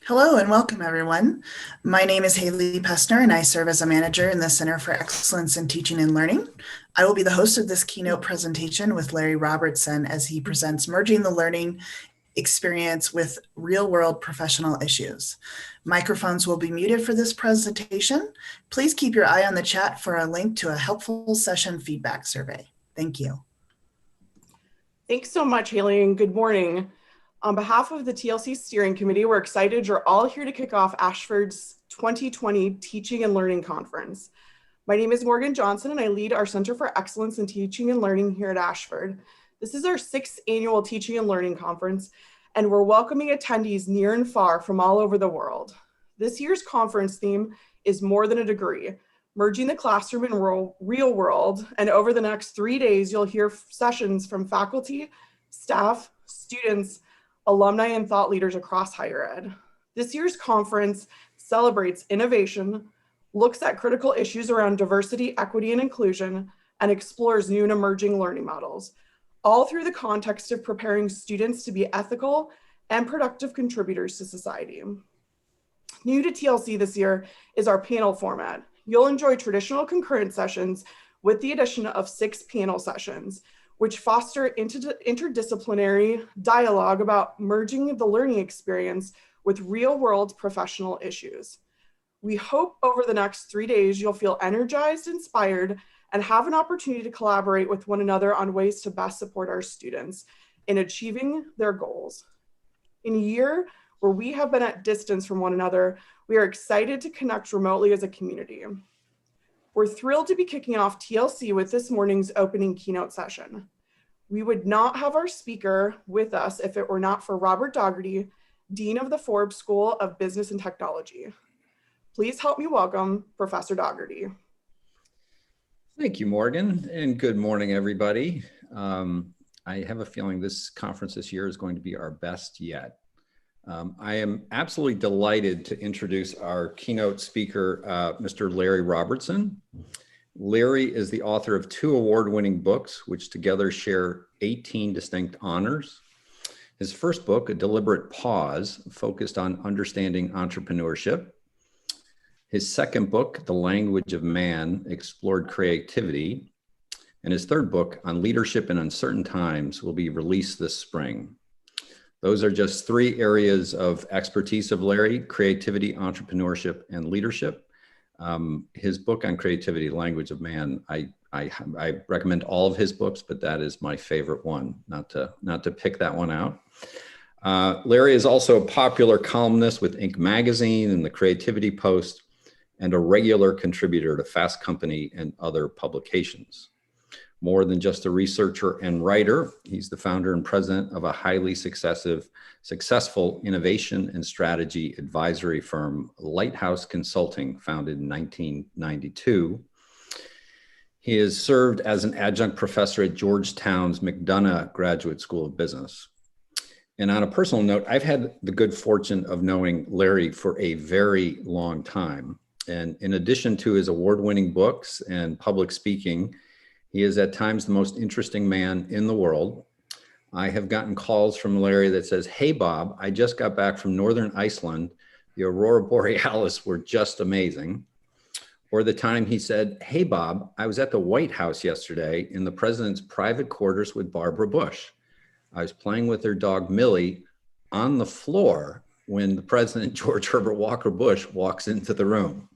Hello and welcome, everyone. My name is Haley Pestner, and I serve as a manager in the Center for Excellence in Teaching and Learning. I will be the host of this keynote presentation with Larry Robertson as he presents merging the learning experience with real-world professional issues. Microphones will be muted for this presentation. Please keep your eye on the chat for a link to a helpful session feedback survey. Thank you. Thanks so much, Haley, and good morning. On behalf of the TLC Steering Committee, we're excited you're all here to kick off Ashford's 2020 Teaching and Learning Conference. My name is Morgan Johnson, and I lead our Center for Excellence in Teaching and Learning here at Ashford. This is our 6th annual Teaching and Learning Conference, and we're welcoming attendees near and far from all over the world. This year's conference theme is More Than a Degree, merging the classroom and real world, and over the next 3 days, you'll hear sessions from faculty, staff, students, alumni, and thought leaders across higher ed. This year's conference celebrates innovation, looks at critical issues around diversity, equity, and inclusion, and explores new and emerging learning models, all through the context of preparing students to be ethical and productive contributors to society. New to TLC this year is our panel format. You'll enjoy traditional concurrent sessions with the addition of 6 panel sessions, which foster interdisciplinary dialogue about merging the learning experience with real-world professional issues. We hope over the next 3 days you'll feel energized, inspired, and have an opportunity to collaborate with one another on ways to best support our students in achieving their goals. In a year where we have been at distance from one another, we are excited to connect remotely as a community. We're thrilled to be kicking off TLC with this morning's opening keynote session. We would not have our speaker with us if it were not for Robert Daugherty, Dean of the Forbes School of Business and Technology. Please help me welcome Professor Daugherty. Thank you, Morgan, and good morning, everybody. I have a feeling this conference this year is going to be our best yet. I am absolutely delighted to introduce our keynote speaker, Mr. Larry Robertson. Larry is the author of 2 award-winning books, which together share 18 distinct honors. His first book, A Deliberate Pause, focused on understanding entrepreneurship. His second book, The Language of Man, explored creativity. And his third book, On Leadership in Uncertain Times, will be released this spring. Those are just 3 areas of expertise of Larry: creativity, entrepreneurship, and leadership. His book on creativity, Language of Man, I recommend all of his books, but that is my favorite one, not to pick that one out. Larry is also a popular columnist with Inc. magazine and the Creativity Post, and a regular contributor to Fast Company and other publications. More than just a researcher and writer, he's the founder and president of a highly successful innovation and strategy advisory firm, Lighthouse Consulting, founded in 1992. He has served as an adjunct professor at Georgetown's McDonough Graduate School of Business. And on a personal note, I've had the good fortune of knowing Larry for a very long time. And in addition to his award-winning books and public speaking, he is at times the most interesting man in the world. I have gotten calls from Larry that says, "Hey, Bob, I just got back from Northern Iceland. The Aurora Borealis were just amazing." Or the time he said, "Hey, Bob, I was at the White House yesterday in the president's private quarters with Barbara Bush. I was playing with their dog, Millie, on the floor when the president, George Herbert Walker Bush, walks into the room."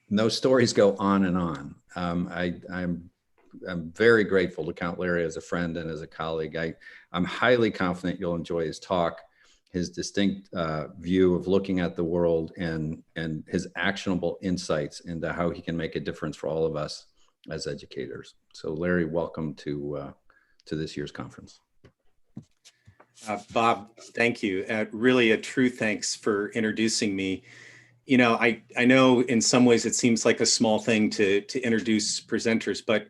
And those stories go on and on. I'm very grateful to count Larry as a friend and as a colleague. I'm highly confident you'll enjoy his talk, his distinct view of looking at the world, and his actionable insights into how he can make a difference for all of us as educators. So Larry, welcome to this year's conference. Bob, thank you. Really a true thanks for introducing me. You know, I know in some ways it seems like a small thing to introduce presenters, but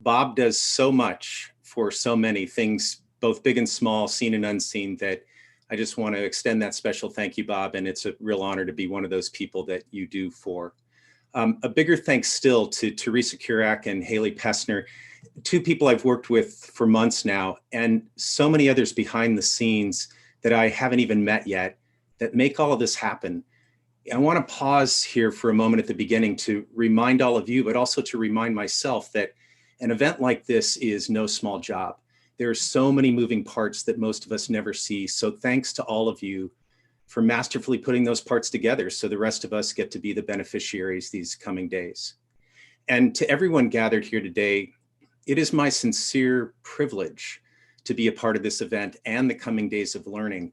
Bob does so much for so many things, both big and small, seen and unseen, that I just want to extend that special thank you, Bob. And it's a real honor to be one of those people that you do for. A bigger thanks still to Teresa Kurak and Haley Pestner, 2 people I've worked with for months now, and so many others behind the scenes that I haven't even met yet, that make all of this happen. I want to pause here for a moment at the beginning to remind all of you, but also to remind myself that an event like this is no small job. There are so many moving parts that most of us never see. So thanks to all of you for masterfully putting those parts together so the rest of us get to be the beneficiaries these coming days. And to everyone gathered here today, it is my sincere privilege to be a part of this event and the coming days of learning.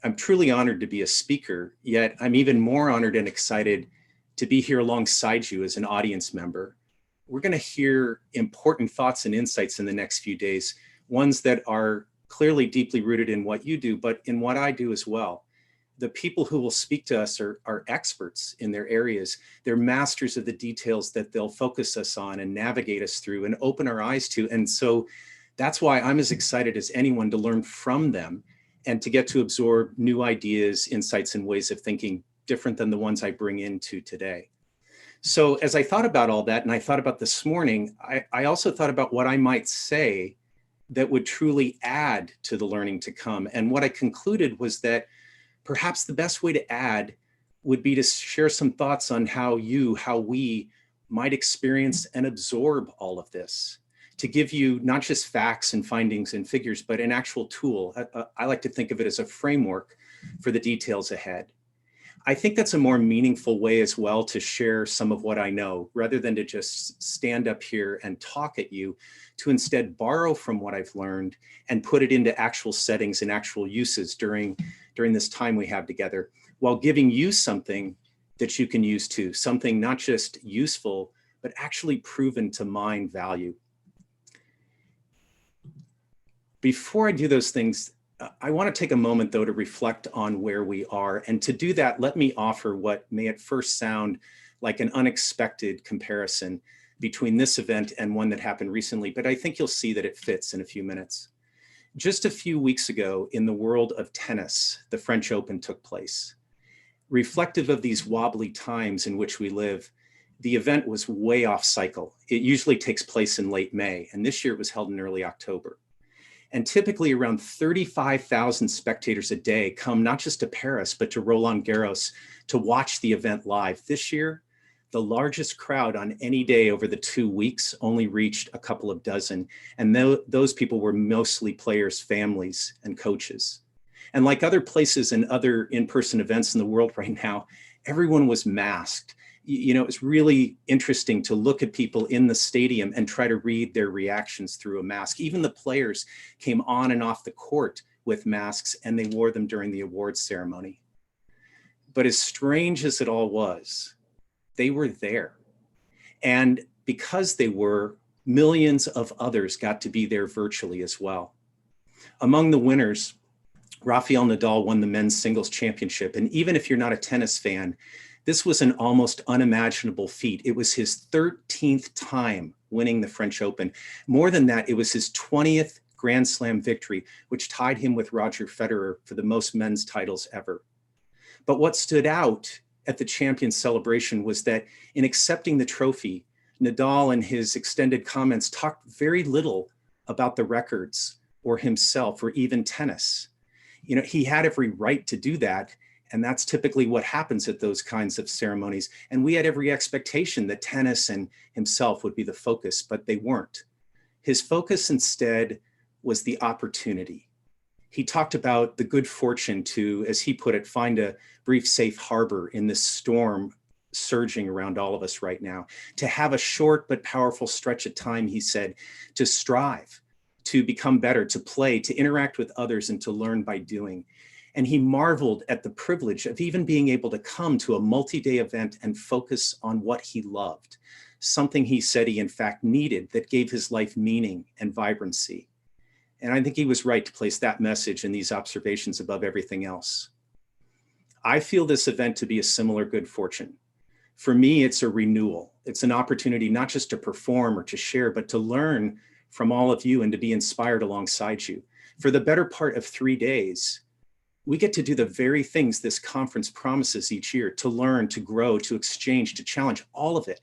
I'm truly honored to be a speaker, yet I'm even more honored and excited to be here alongside you as an audience member. We're going to hear important thoughts and insights in the next few days, ones that are clearly deeply rooted in what you do, but in what I do as well. The people who will speak to us are experts in their areas. They're masters of the details that they'll focus us on and navigate us through and open our eyes to. And so that's why I'm as excited as anyone to learn from them and to get to absorb new ideas, insights, and ways of thinking different than the ones I bring into today. So as I thought about all that, and I thought about this morning, I also thought about what I might say that would truly add to the learning to come. And what I concluded was that perhaps the best way to add would be to share some thoughts on how we might experience and absorb all of this, to give you not just facts and findings and figures, but an actual tool. I like to think of it as a framework for the details ahead. I think that's a more meaningful way as well to share some of what I know, rather than to just stand up here and talk at you, to instead borrow from what I've learned and put it into actual settings and actual uses during this time we have together, while giving you something that you can use too, something not just useful, but actually proven to mine value. Before I do those things, I want to take a moment though to reflect on where we are. And to do that, let me offer what may at first sound like an unexpected comparison between this event and one that happened recently, but I think you'll see that it fits in a few minutes. Just a few weeks ago in the world of tennis, the French Open took place. Reflective of these wobbly times in which we live, the event was way off cycle. It usually takes place in late May, and this year it was held in early October. And typically around 35,000 spectators a day come not just to Paris, but to Roland Garros to watch the event live. This year, the largest crowd on any day over the 2 weeks only reached a couple of dozen. And those people were mostly players' families and coaches. And like other places and other in-person events in the world right now, everyone was masked. You know, it's really interesting to look at people in the stadium and try to read their reactions through a mask. Even the players came on and off the court with masks, and they wore them during the awards ceremony. But as strange as it all was, they were there. And because they were, millions of others got to be there virtually as well. Among the winners, Rafael Nadal won the men's singles championship. And even if you're not a tennis fan, this was an almost unimaginable feat. It was his 13th time winning the French Open. More than that, it was his 20th Grand Slam victory, which tied him with Roger Federer for the most men's titles ever. But what stood out at the champion celebration was that in accepting the trophy, Nadal in his extended comments talked very little about the records or himself or even tennis. You know, he had every right to do that. And that's typically what happens at those kinds of ceremonies. And we had every expectation that tennis and himself would be the focus, but they weren't. His focus instead was the opportunity. He talked about the good fortune to, as he put it, find a brief safe harbor in this storm surging around all of us right now, to have a short but powerful stretch of time, he said, to strive, to become better, to play, to interact with others, and to learn by doing. And he marveled at the privilege of even being able to come to a multi-day event and focus on what he loved, something he said he in fact needed that gave his life meaning and vibrancy. And I think he was right to place that message and these observations above everything else. I feel this event to be a similar good fortune. For me, it's a renewal. It's an opportunity not just to perform or to share, but to learn from all of you and to be inspired alongside you. For the better part of 3 days, we get to do the very things this conference promises each year: to learn, to grow, to exchange, to challenge, all of it.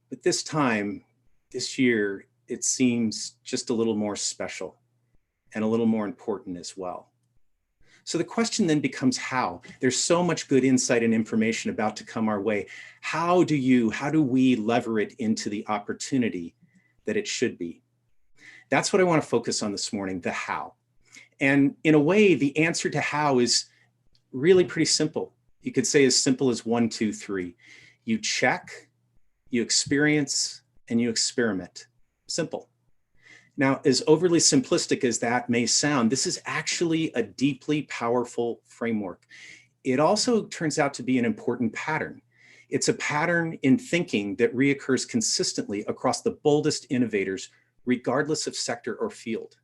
But this time, this year, it seems just a little more special and a little more important as well. So the question then becomes how. There's so much good insight and information about to come our way. How do we lever it into the opportunity that it should be? That's what I want to focus on this morning, the how. And in a way, the answer to how is really pretty simple. You could say as simple as 1, 2, 3. You check, you experience, and you experiment. Simple. Now, as overly simplistic as that may sound, this is actually a deeply powerful framework. It also turns out to be an important pattern. It's a pattern in thinking that reoccurs consistently across the boldest innovators, regardless of sector or field.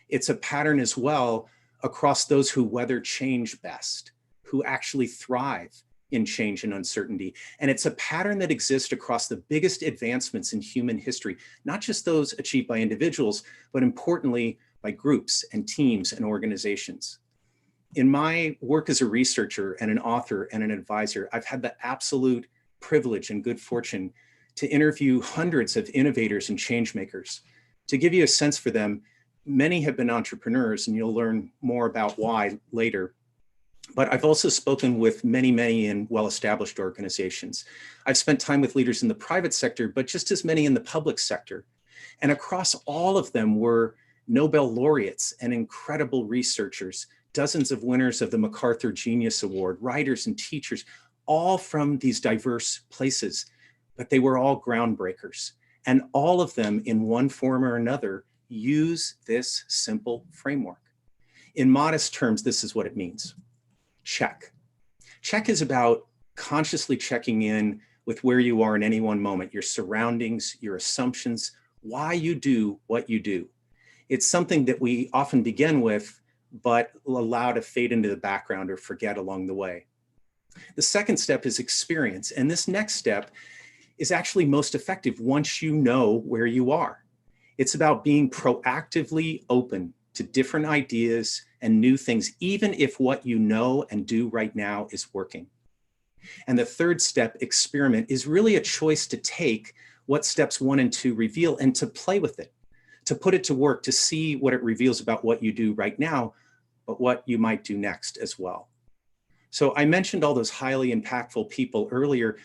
It's a pattern as well across those who weather change best, who actually thrive in change and uncertainty. And it's a pattern that exists across the biggest advancements in human history, not just those achieved by individuals, but importantly, by groups and teams and organizations. In my work as a researcher and an author and an advisor, I've had the absolute privilege and good fortune to interview hundreds of innovators and change makers. To give you a sense for them, many have been entrepreneurs, and you'll learn more about why later. But I've also spoken with many in well-established organizations. I've spent time with leaders in the private sector, but just as many in the public sector. And across all of them were Nobel laureates and incredible researchers, dozens of winners of the MacArthur Genius Award, writers and teachers, all from these diverse places, but they were all groundbreakers. And all of them, in one form or another, use this simple framework. In modest terms, this is what it means. Check. Check is about consciously checking in with where you are in any one moment, your surroundings, your assumptions, why you do what you do. It's something that we often begin with, but allow to fade into the background or forget along the way. The second step is experience. And this next step is actually most effective once you know where you are. It's about being proactively open to different ideas and new things, even if what you know and do right now is working. And the third step, experiment, is really a choice to take what steps 1 and 2 reveal and to play with it, to put it to work, to see what it reveals about what you do right now, but what you might do next as well. So I mentioned all those highly impactful people earlier,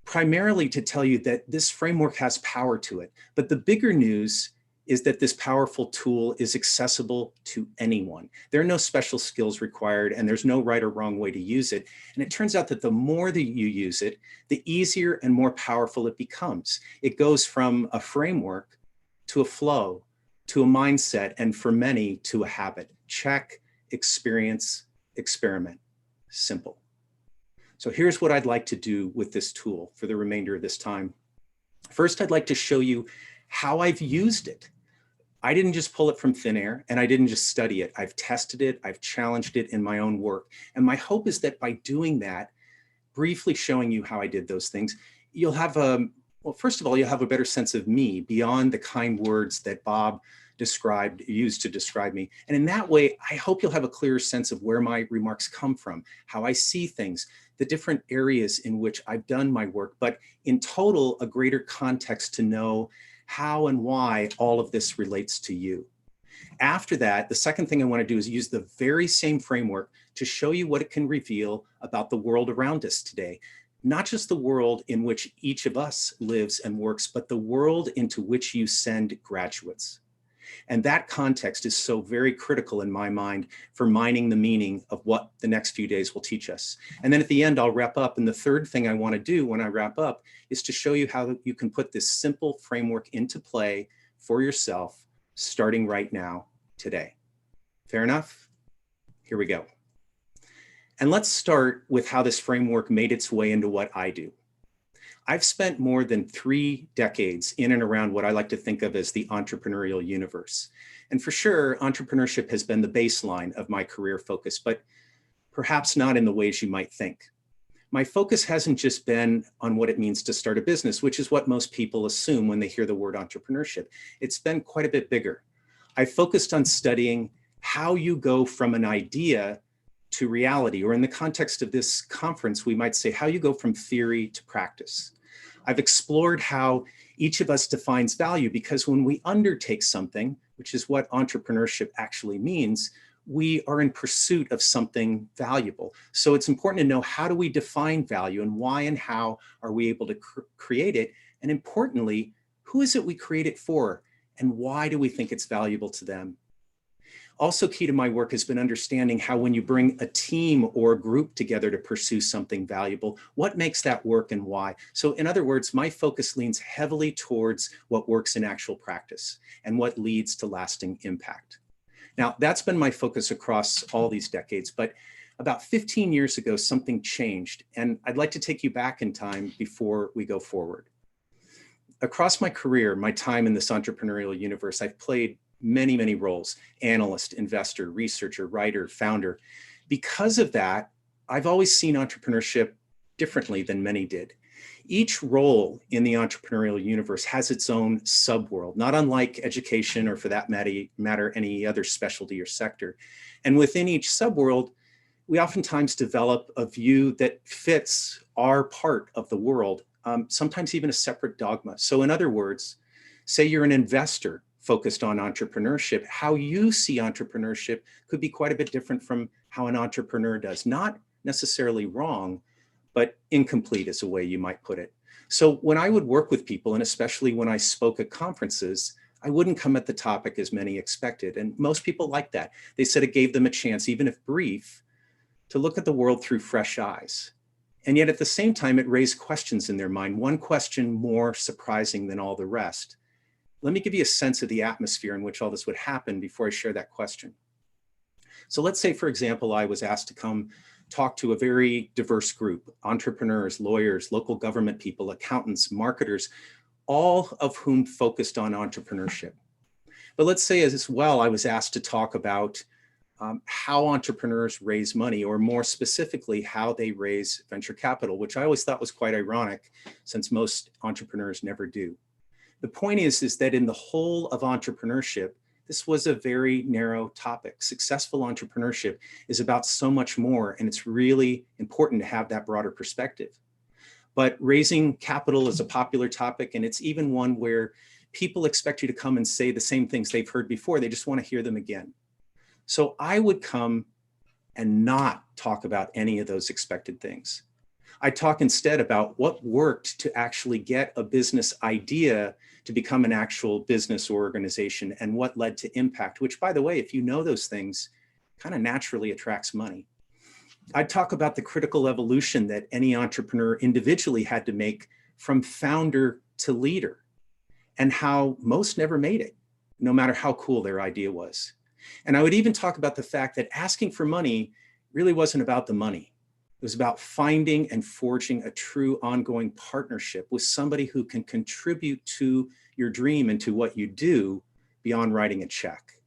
primarily to tell you that this framework has power to it. But the bigger news is that this powerful tool is accessible to anyone. There are no special skills required, and there's no right or wrong way to use it. And it turns out that the more that you use it, the easier and more powerful it becomes. It goes from a framework to a flow, to a mindset, and for many, to a habit. Check, experience, experiment. Simple. So here's what I'd like to do with this tool for the remainder of this time. First, I'd like to show you how I've used it. I didn't just pull it from thin air, and I didn't just study it. I've tested it, I've challenged it in my own work. And my hope is that by doing that, briefly showing you how I did those things, you'll have well, first of all, you'll have a better sense of me beyond the kind words that Bob used to describe me. And in that way, I hope you'll have a clearer sense of where my remarks come from, how I see things, the different areas in which I've done my work, but in total, a greater context to know how and why all of this relates to you. After that, the second thing I want to do is use the very same framework to show you what it can reveal about the world around us today. Not just the world in which each of us lives and works, but the world into which you send graduates. And that context is so very critical in my mind for mining the meaning of what the next few days will teach us. And then at the end, I'll wrap up. And the third thing I want to do when I wrap up is to show you how you can put this simple framework into play for yourself, starting right now, today. Fair enough? Here we go. And let's start with how this framework made its way into what I do. I've spent more than 3 decades in and around what I like to think of as the entrepreneurial universe. And for sure, entrepreneurship has been the baseline of my career focus, but perhaps not in the ways you might think. My focus hasn't just been on what it means to start a business, which is what most people assume when they hear the word entrepreneurship. It's been quite a bit bigger. I focused on studying how you go from an idea to reality, or in the context of this conference, we might say how you go from theory to practice. I've explored how each of us defines value, because when we undertake something, which is what entrepreneurship actually means, we are in pursuit of something valuable. So it's important to know, how do we define value, and why and how are we able to create it? And importantly, who is it we create it for, and why do we think it's valuable to them? Also key to my work has been understanding how, when you bring a team or a group together to pursue something valuable, what makes that work and why? So in other words, my focus leans heavily towards what works in actual practice and what leads to lasting impact. Now, that's been my focus across all these decades, but about 15 years ago, something changed, and I'd like to take you back in time before we go forward. Across my career, my time in this entrepreneurial universe, I've played many, many roles: analyst, investor, researcher, writer, founder. Because of that, I've always seen entrepreneurship differently than many did. Each role in the entrepreneurial universe has its own subworld, not unlike education, or for that matter, any other specialty or sector. And within each subworld, we oftentimes develop a view that fits our part of the world, sometimes even a separate dogma. So in other words, say you're an investor focused on entrepreneurship, how you see entrepreneurship could be quite a bit different from how an entrepreneur does. Not necessarily wrong, but incomplete is a way you might put it. So when I would work with people, and especially when I spoke at conferences, I wouldn't come at the topic as many expected. And most people like that. They said it gave them a chance, even if brief, to look at the world through fresh eyes. And yet at the same time, it raised questions in their mind, one question more surprising than all the rest. Let me give you a sense of the atmosphere in which all this would happen before I share that question. So let's say, for example, I was asked to come talk to a very diverse group: entrepreneurs, lawyers, local government people, accountants, marketers, all of whom focused on entrepreneurship. But let's say as well, I was asked to talk about how entrepreneurs raise money, or more specifically, how they raise venture capital, which I always thought was quite ironic, since most entrepreneurs never do. The point is that in the whole of entrepreneurship, this was a very narrow topic. Successful entrepreneurship is about so much more, and it's really important to have that broader perspective. But raising capital is a popular topic, and it's even one where people expect you to come and say the same things they've heard before. They just want to hear them again. So I would come and not talk about any of those expected things. I talk instead about what worked to actually get a business idea to become an actual business or organization, and what led to impact, which, by the way, if you know those things, kind of naturally attracts money. I'd talk about the critical evolution that any entrepreneur individually had to make from founder to leader, and how most never made it, no matter how cool their idea was. And I would even talk about the fact that asking for money really wasn't about the money. It was about finding and forging a true ongoing partnership with somebody who can contribute to your dream and to what you do beyond writing a check.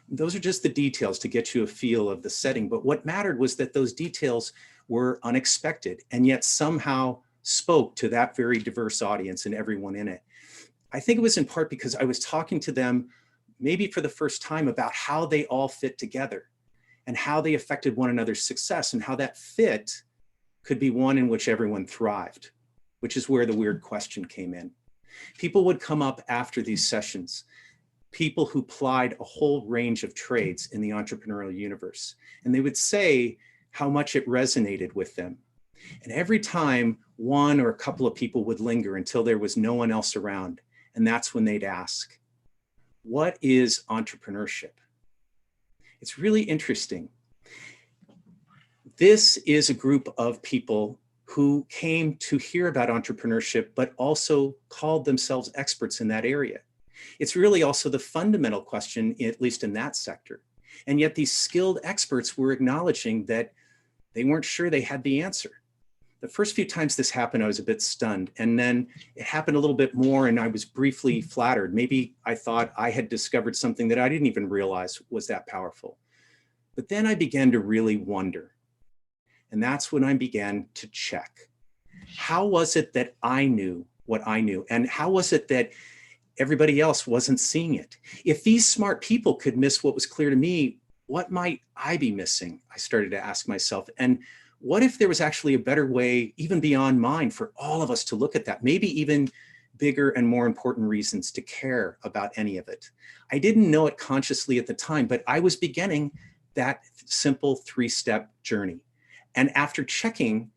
Those are just the details to get you a feel of the setting. But what mattered was that those details were unexpected, and yet somehow spoke to that very diverse audience and everyone in it. I think it was in part because I was talking to them maybe for the first time about how they all fit together, and how they affected one another's success, and how that fit could be one in which everyone thrived, which is where the weird question came in. People would come up after these sessions, people who plied a whole range of trades in the entrepreneurial universe, and they would say how much it resonated with them. And every time, one or a couple of people would linger until there was no one else around, and that's when they'd ask, what is entrepreneurship? It's really interesting. This is a group of people who came to hear about entrepreneurship, but also called themselves experts in that area. It's really also the fundamental question, at least in that sector. And yet these skilled experts were acknowledging that they weren't sure they had the answer. The first few times this happened, I was a bit stunned. And then it happened a little bit more, and I was briefly flattered. Maybe I thought I had discovered something that I didn't even realize was that powerful. But then I began to really wonder. And that's when I began to check. How was it that I knew what I knew? And how was it that everybody else wasn't seeing it? If these smart people could miss what was clear to me, what might I be missing? I started to ask myself. And what if there was actually a better way, even beyond mine, for all of us to look at that? Maybe even bigger and more important reasons to care about any of it. I didn't know it consciously at the time, but I was beginning that simple 3-step journey. And after checking,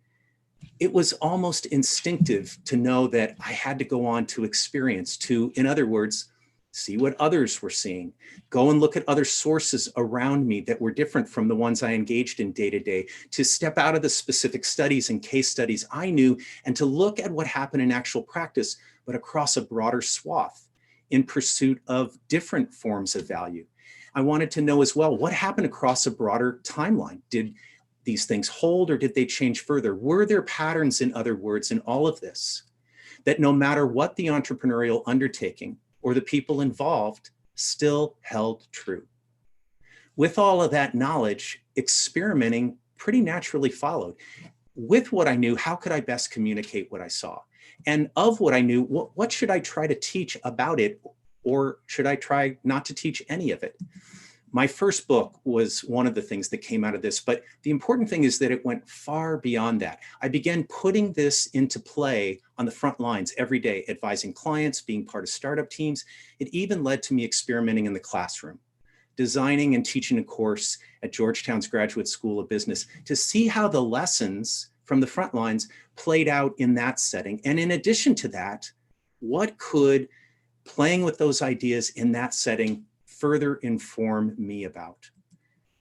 it was almost instinctive to know that I had to go on to experience, to, in other words, see what others were seeing, go and look at other sources around me that were different from the ones I engaged in day to day, to step out of the specific studies and case studies I knew, and to look at what happened in actual practice, but across a broader swath in pursuit of different forms of value. I wanted to know as well, what happened across a broader timeline? Did these things hold, or did they change further? Were there patterns, in other words, in all of this, that no matter what the entrepreneurial undertaking or the people involved, still held true? With all of that knowledge, experimenting pretty naturally followed. With what I knew, how could I best communicate what I saw? And of what I knew, what should I try to teach about it, or should I try not to teach any of it? My first book was one of the things that came out of this, but the important thing is that it went far beyond that. I began putting this into play on the front lines every day, advising clients, being part of startup teams. It even led to me experimenting in the classroom, designing and teaching a course at Georgetown's Graduate School of Business to see how the lessons from the front lines played out in that setting. And in addition to that, what could playing with those ideas in that setting further inform me about?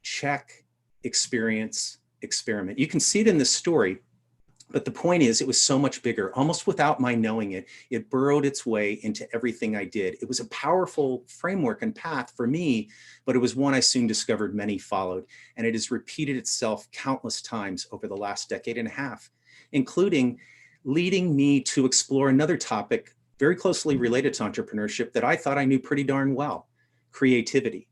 Check, experience, experiment. You can see it in this story, but the point is, it was so much bigger. Almost without my knowing it, it burrowed its way into everything I did. It was a powerful framework and path for me, but it was one I soon discovered many followed. And it has repeated itself countless times over the last decade and a half, including leading me to explore another topic very closely related to entrepreneurship that I thought I knew pretty darn well: creativity.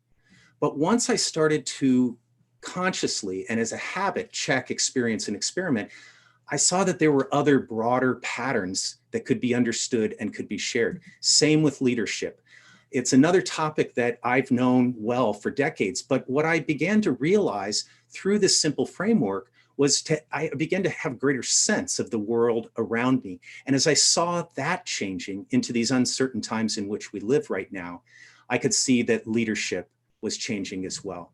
But once I started to consciously and as a habit check, experience, and experiment, I saw that there were other broader patterns that could be understood and could be shared. Same with leadership. It's another topic that I've known well for decades, but what I began to realize through this simple framework was I began to have a greater sense of the world around me. And as I saw that changing into these uncertain times in which we live right now, I could see that leadership was changing as well.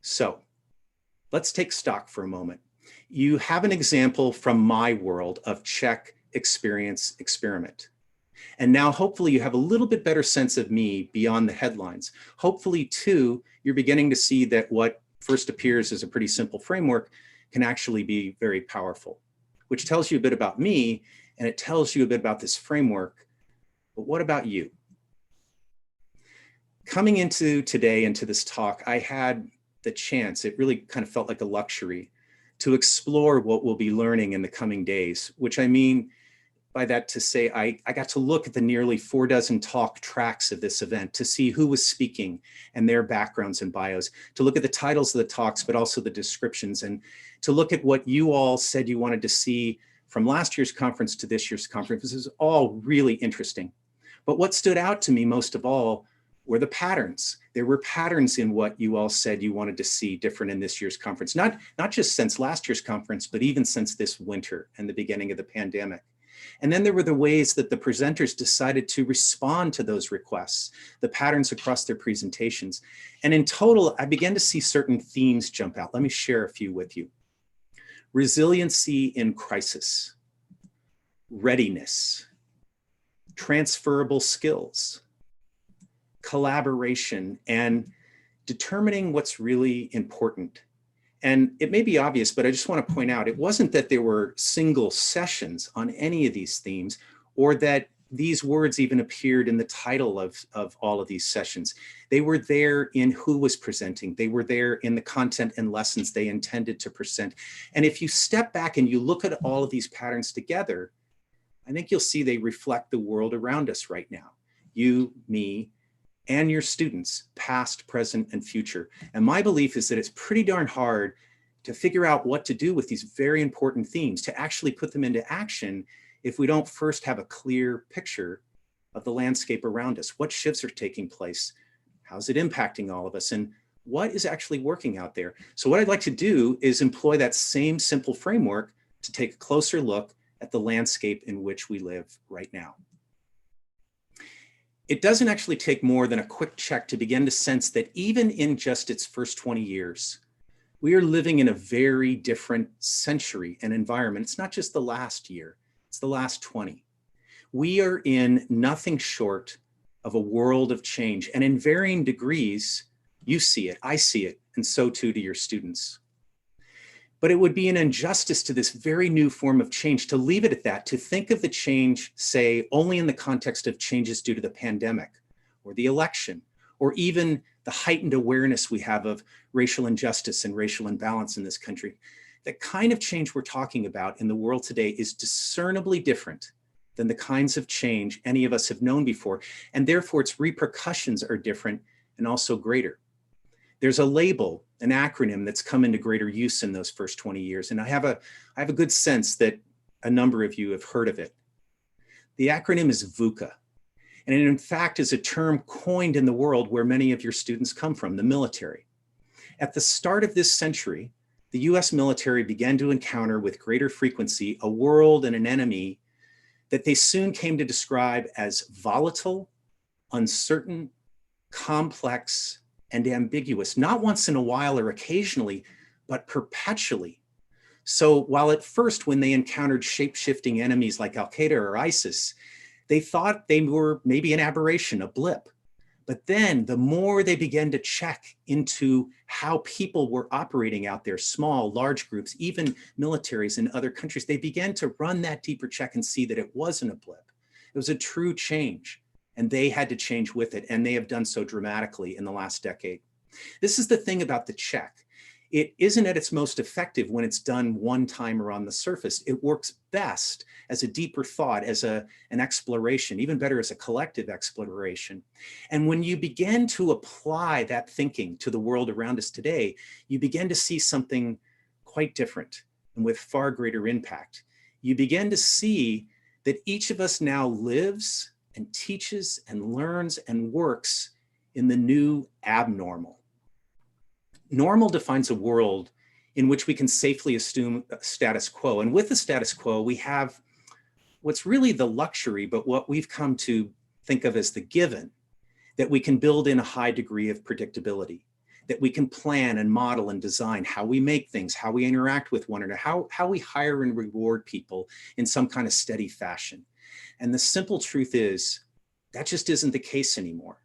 So let's take stock for a moment. You have an example from my world of check, experience, experiment. And now hopefully you have a little bit better sense of me beyond the headlines. Hopefully too, you're beginning to see that what first appears as a pretty simple framework can actually be very powerful, which tells you a bit about me, and it tells you a bit about this framework. But what about you? Coming into today, into this talk, I had the chance, it really kind of felt like a luxury, to explore what we'll be learning in the coming days, which I mean by that to say I got to look at the nearly 4 talk tracks of this event to see who was speaking and their backgrounds and bios, to look at the titles of the talks, but also the descriptions, and to look at what you all said you wanted to see from last year's conference to this year's conference. This is all really interesting. But what stood out to me most of all were the patterns. There were patterns in what you all said you wanted to see different in this year's conference, not just since last year's conference, but even since this winter and the beginning of the pandemic. And then there were the ways that the presenters decided to respond to those requests, the patterns across their presentations. And in total, I began to see certain themes jump out. Let me share a few with you. Resiliency in crisis, readiness, transferable skills, collaboration, and determining what's really important. And it may be obvious, but I just want to point out, it wasn't that there were single sessions on any of these themes, or that these words even appeared in the title of all of these sessions. They were there in who was presenting. They were there in the content and lessons they intended to present. And if you step back and you look at all of these patterns together, I think you'll see they reflect the world around us right now. You, me, and your students, past, present, and future. And my belief is that it's pretty darn hard to figure out what to do with these very important themes, to actually put them into action if we don't first have a clear picture of the landscape around us. What shifts are taking place? How's it impacting all of us? And what is actually working out there? So what I'd like to do is employ that same simple framework to take a closer look at the landscape in which we live right now. It doesn't actually take more than a quick check to begin to sense that even in just its first 20 years, we are living in a very different century and environment. It's not just the last year, it's the last 20. We are in nothing short of a world of change, and in varying degrees, you see it, I see it, and so too do your students. But it would be an injustice to this very new form of change to leave it at that, to think of the change, say, only in the context of changes due to the pandemic or the election, or even the heightened awareness we have of racial injustice and racial imbalance in this country. The kind of change we're talking about in the world today is discernibly different than the kinds of change any of us have known before, and therefore its repercussions are different and also greater. There's a label, an acronym that's come into greater use in those first 20 years, and I have a good sense that a number of you have heard of it. The acronym is VUCA, and it in fact is a term coined in the world where many of your students come from, the military. At the start of this century, the US military began to encounter with greater frequency a world and an enemy that they soon came to describe as volatile, uncertain, complex, and ambiguous, not once in a while or occasionally, but perpetually. So while at first, when they encountered shape-shifting enemies like Al-Qaeda or ISIS, they thought they were maybe an aberration, a blip. But then the more they began to check into how people were operating out there, small, large groups, even militaries in other countries, they began to run that deeper check and see that it wasn't a blip. It was a true change, and they had to change with it, and they have done so dramatically in the last decade. This is the thing about the check. It isn't at its most effective when it's done one time or on the surface. It works best as a deeper thought, as an exploration, even better as a collective exploration. And when you begin to apply that thinking to the world around us today, you begin to see something quite different and with far greater impact. You begin to see that each of us now lives and teaches and learns and works in the new abnormal. Normal defines a world in which we can safely assume status quo. And with the status quo, we have what's really the luxury, but what we've come to think of as the given, that we can build in a high degree of predictability, that we can plan and model and design how we make things, how we interact with one another, how we hire and reward people in some kind of steady fashion. And the simple truth is that just isn't the case anymore.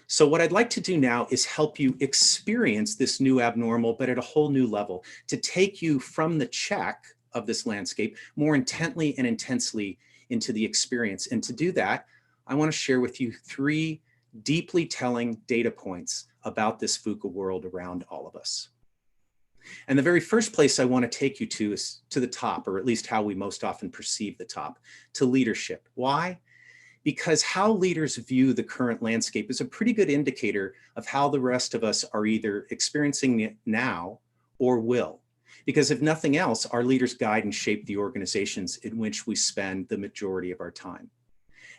So what I'd like to do now is help you experience this new abnormal, but at a whole new level, to take you from the check of this landscape more intently and intensely into the experience. And to do that, I want to share with you 3 deeply telling data points about this VUCA world around all of us. And the very first place I want to take you to is to the top, or at least how we most often perceive the top, to leadership. Why? Because how leaders view the current landscape is a pretty good indicator of how the rest of us are either experiencing it now or will. Because if nothing else, our leaders guide and shape the organizations in which we spend the majority of our time.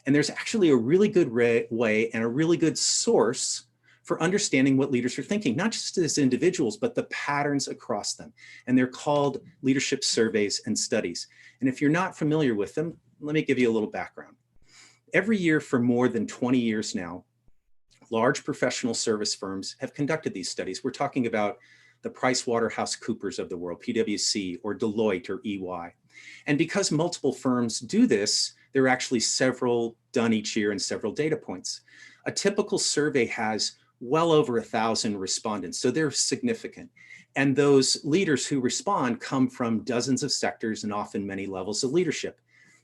And there's actually a really good way and a really good source for understanding what leaders are thinking, not just as individuals, but the patterns across them. And they're called leadership surveys and studies. And if you're not familiar with them, let me give you a little background. Every year for more than 20 years now, large professional service firms have conducted these studies. We're talking about the PricewaterhouseCoopers of the world, PwC, or Deloitte, or EY. And because multiple firms do this, there are actually several done each year and several data points. A typical survey has well over 1,000 respondents, so they're significant. And those leaders who respond come from dozens of sectors and often many levels of leadership.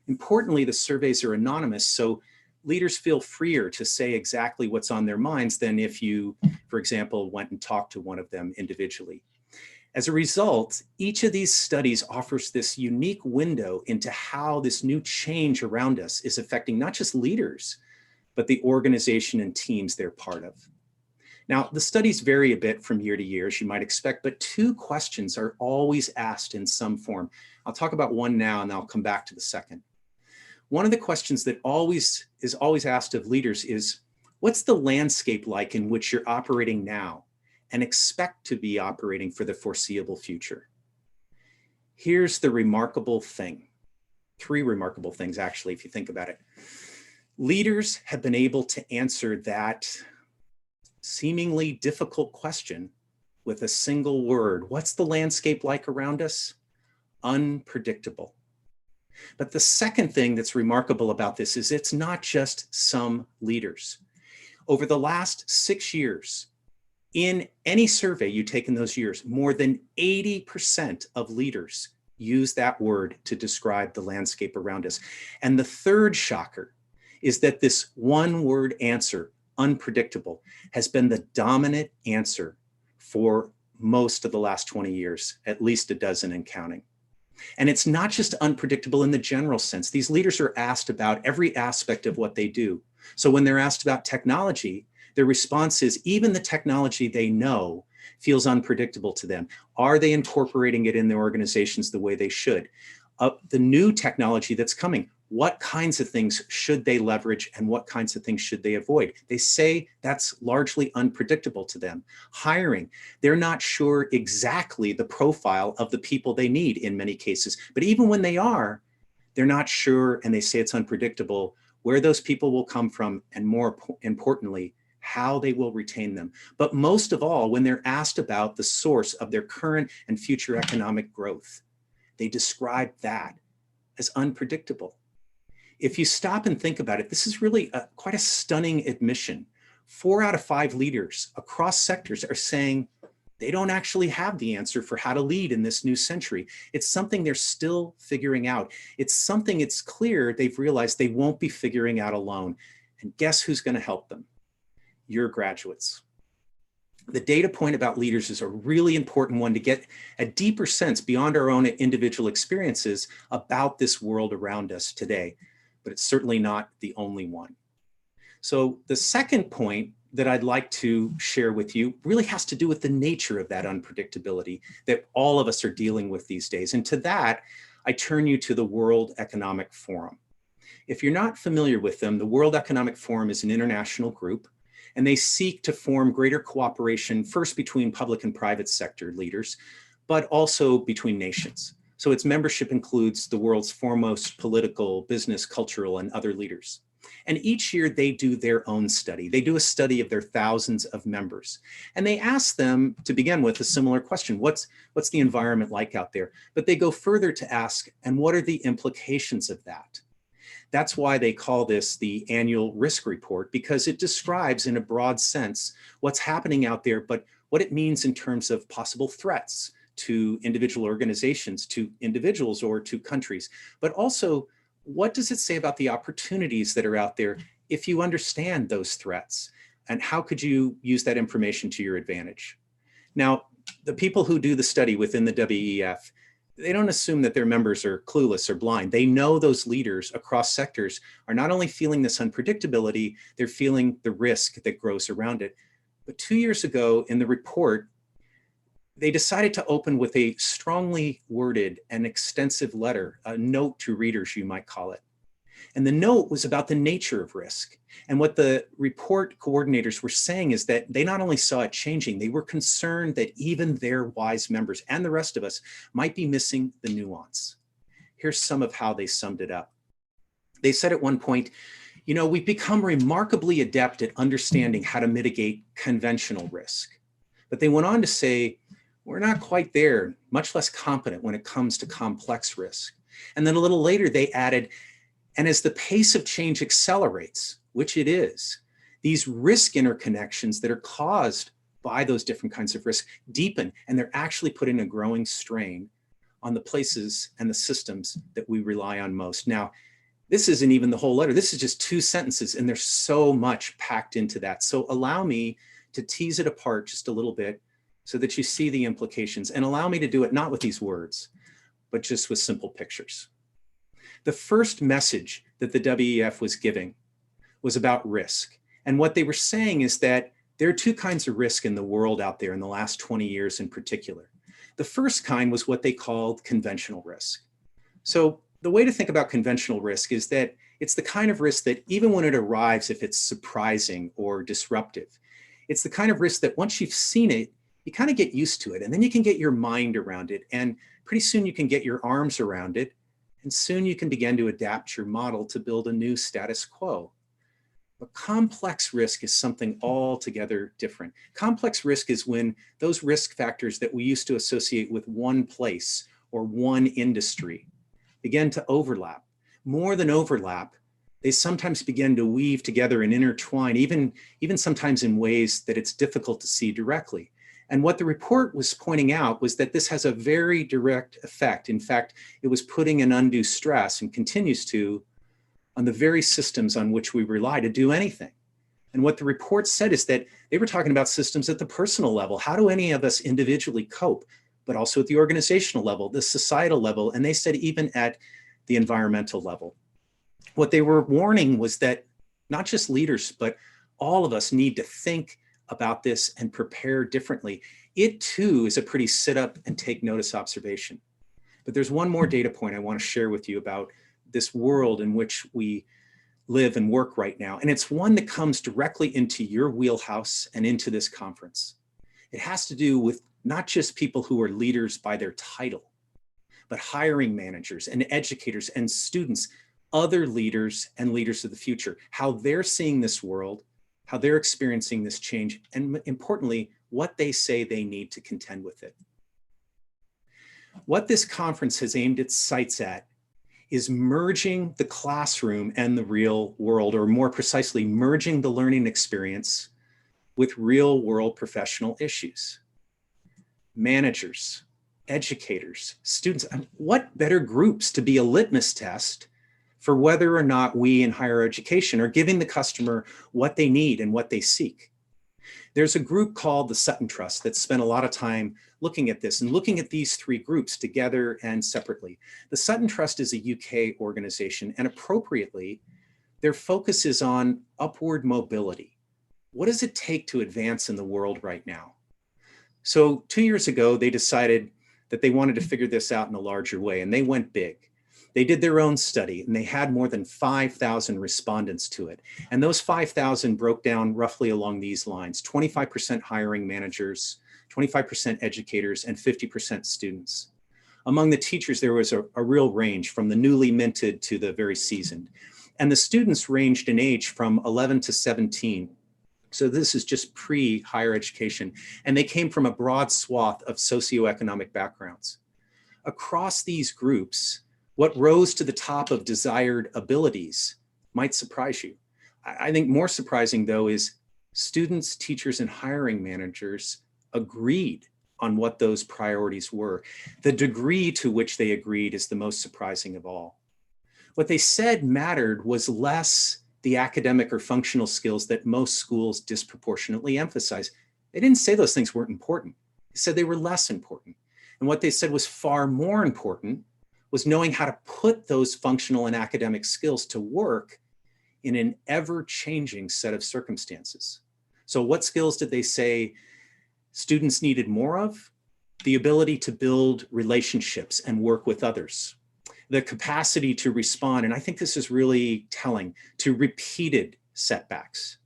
Importantly, the surveys are anonymous, so leaders feel freer to say exactly what's on their minds than if you, for example, went and talked to one of them individually. As a result, each of these studies offers this unique window into how this new change around us is affecting not just leaders, but the organization and teams they're part of. Now, the studies vary a bit from year to year, as you might expect, but 2 questions are always asked in some form. I'll talk about one now, and I'll come back to the second. One of the questions that is always asked of leaders is, what's the landscape like in which you're operating now and expect to be operating for the foreseeable future? Here's the remarkable thing. 3 remarkable things, actually, if you think about it. Leaders have been able to answer that seemingly difficult question with a single word. What's the landscape like around us? Unpredictable. But the second thing that's remarkable about this is it's not just some leaders. Over the last 6 years, in any survey you take in those years, more than 80% of leaders use that word to describe the landscape around us. And the third shocker is that this one word answer, unpredictable, has been the dominant answer for most of the last 20 years, at least a dozen and counting. And it's not just unpredictable in the general sense. These leaders are asked about every aspect of what they do. So when they're asked about technology, their response is even the technology they know feels unpredictable to them. Are they incorporating it in their organizations the way they should? The new technology that's coming, what kinds of things should they leverage and what kinds of things should they avoid? They say that's largely unpredictable to them. Hiring, they're not sure exactly the profile of the people they need in many cases, but even when they are, they're not sure and they say it's unpredictable where those people will come from and more importantly, how they will retain them. But most of all, when they're asked about the source of their current and future economic growth, they describe that as unpredictable. If you stop and think about it, this is really quite a stunning admission. 4 out of 5 leaders across sectors are saying they don't actually have the answer for how to lead in this new century. It's something they're still figuring out. It's something it's clear they've realized they won't be figuring out alone. And guess who's going to help them? Your graduates. The data point about leaders is a really important one to get a deeper sense beyond our own individual experiences about this world around us today. But it's certainly not the only one. So the second point that I'd like to share with you really has to do with the nature of that unpredictability that all of us are dealing with these days. And to that, I turn you to the World Economic Forum. If you're not familiar with them, the World Economic Forum is an international group, and they seek to form greater cooperation, first between public and private sector leaders, but also between nations. So its membership includes the world's foremost political, business, cultural, and other leaders. And each year they do their own study. They do a study of their thousands of members. And they ask them, to begin with, a similar question. What's the environment like out there? But they go further to ask, and what are the implications of that? That's why they call this the annual risk report, because it describes in a broad sense what's happening out there, but what it means in terms of possible threats to individual organizations, to individuals, or to countries. But also, what does it say about the opportunities that are out there if you understand those threats? And how could you use that information to your advantage? Now, the people who do the study within the WEF, they don't assume that their members are clueless or blind. They know those leaders across sectors are not only feeling this unpredictability, they're feeling the risk that grows around it. But 2 years ago in the report, they decided to open with a strongly worded and extensive letter, a note to readers, you might call it. And the note was about the nature of risk. And what the report coordinators were saying is that they not only saw it changing, they were concerned that even their wise members and the rest of us might be missing the nuance. Here's some of how they summed it up. They said at one point, you know, we've become remarkably adept at understanding how to mitigate conventional risk. But they went on to say, we're not quite there, much less competent when it comes to complex risk. And then a little later, they added, and as the pace of change accelerates, which it is, these risk interconnections that are caused by those different kinds of risk deepen, and they're actually putting a growing strain on the places and the systems that we rely on most. Now, this isn't even the whole letter. This is just 2 sentences, and there's so much packed into that. So allow me to tease it apart just a little bit so that you see the implications, and allow me to do it not with these words, but just with simple pictures. The first message that the WEF was giving was about risk. And what they were saying is that there are 2 kinds of risk in the world out there in the last 20 years in particular. The first kind was what they called conventional risk. So the way to think about conventional risk is that it's the kind of risk that even when it arrives, if it's surprising or disruptive, it's the kind of risk that once you've seen it, you kind of get used to it, and then you can get your mind around it, and pretty soon you can get your arms around it, and soon you can begin to adapt your model to build a new status quo. But complex risk is something altogether different. Complex risk is when those risk factors that we used to associate with one place or one industry begin to overlap. More than overlap, they sometimes begin to weave together and intertwine, even sometimes in ways that it's difficult to see directly. And what the report was pointing out was that this has a very direct effect. In fact, it was putting an undue stress, and continues to, on the very systems on which we rely to do anything. And what the report said is that they were talking about systems at the personal level. How do any of us individually cope? But also at the organizational level, the societal level, and they said even at the environmental level. What they were warning was that not just leaders, but all of us need to think about this and prepare differently. It too is a pretty sit up and take notice observation. But there's one more data point I want to share with you about this world in which we live and work right now. And it's one that comes directly into your wheelhouse and into this conference. It has to do with not just people who are leaders by their title, but hiring managers and educators and students, other leaders and leaders of the future, how they're seeing this world, how they're experiencing this change, and importantly, what they say they need to contend with it. What this conference has aimed its sights at is merging the classroom and the real world, or more precisely, merging the learning experience with real world professional issues. Managers, educators, students, what better groups to be a litmus test for whether or not we in higher education are giving the customer what they need and what they seek. There's a group called the Sutton Trust that spent a lot of time looking at this and looking at these three groups together and separately. The Sutton Trust is a UK organization, and appropriately, their focus is on upward mobility. What does it take to advance in the world right now? So 2 years ago, they decided that they wanted to figure this out in a larger way, and they went big. They did their own study, and they had more than 5,000 respondents to it. And those 5,000 broke down roughly along these lines: 25% hiring managers, 25% educators, and 50% students. Among the teachers, there was a real range from the newly minted to the very seasoned. And the students ranged in age from 11 to 17. So this is just pre-higher education. And they came from a broad swath of socioeconomic backgrounds. Across these groups, what rose to the top of desired abilities might surprise you. I think more surprising, though, is students, teachers, and hiring managers agreed on what those priorities were. The degree to which they agreed is the most surprising of all. What they said mattered was less the academic or functional skills that most schools disproportionately emphasize. They didn't say those things weren't important. They said they were less important. And what they said was far more important was knowing how to put those functional and academic skills to work in an ever-changing set of circumstances. So what skills did they say students needed more of? The ability to build relationships and work with others. The capacity to respond, and I think this is really telling, to repeated setbacks.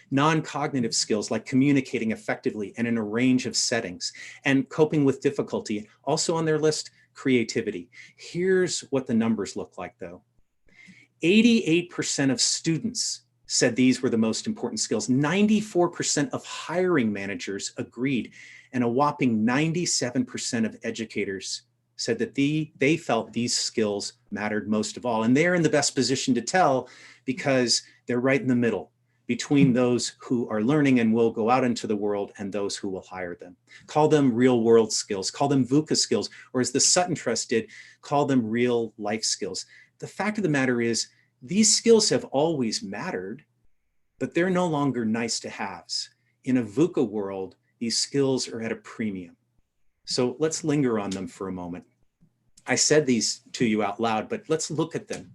Non-cognitive skills like communicating effectively and in a range of settings, and coping with difficulty. Also on their list, creativity. Here's what the numbers look like, though. 88% of students said these were the most important skills. 94% of hiring managers agreed, and a whopping 97% of educators said that they felt these skills mattered most of all. And they're in the best position to tell because they're right in the middle between those who are learning and will go out into the world and those who will hire them. Call them real world skills, call them VUCA skills, or as the Sutton Trust did, call them real life skills. The fact of the matter is, these skills have always mattered, but they're no longer nice to haves. In a VUCA world, these skills are at a premium. So let's linger on them for a moment. I said these to you out loud, but let's look at them.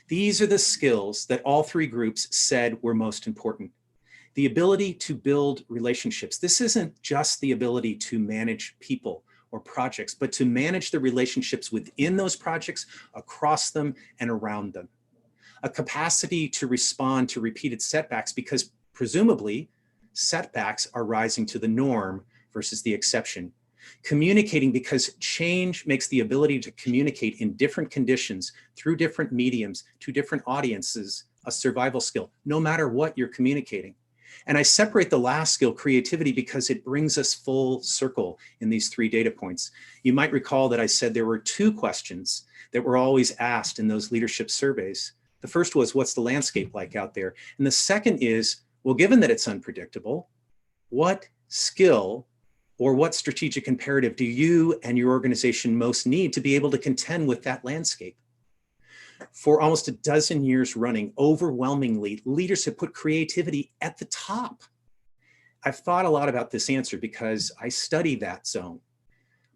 These are the skills that all three groups said were most important. The ability to build relationships. This isn't just the ability to manage people or projects, but to manage the relationships within those projects, across them, and around them. A capacity to respond to repeated setbacks because presumably setbacks are rising to the norm versus the exception. Communicating because change makes the ability to communicate in different conditions through different mediums to different audiences a survival skill, no matter what you're communicating. And I separate the last skill, creativity, because it brings us full circle in these 3 data points. You might recall that I said there were 2 questions that were always asked in those leadership surveys. The first was, what's the landscape like out there? And the second is, well, given that it's unpredictable, what skill or what strategic imperative do you and your organization most need to be able to contend with that landscape? For almost a dozen years running, overwhelmingly, leaders have put creativity at the top. I've thought a lot about this answer because I study that zone.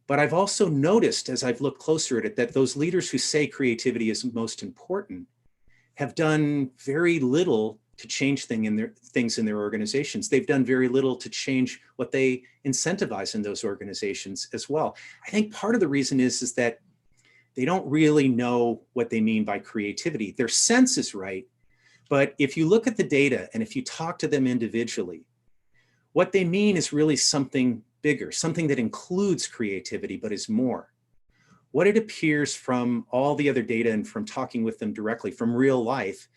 But I've also noticed, as I've looked closer at it, that those leaders who say creativity is most important have done very little to change things in their organizations. They've done very little to change what they incentivize in those organizations as well. I think part of the reason is that they don't really know what they mean by creativity. Their sense is right, but if you look at the data and if you talk to them individually, what they mean is really something bigger, something that includes creativity, but is more. What it appears from all the other data and from talking with them directly from real life,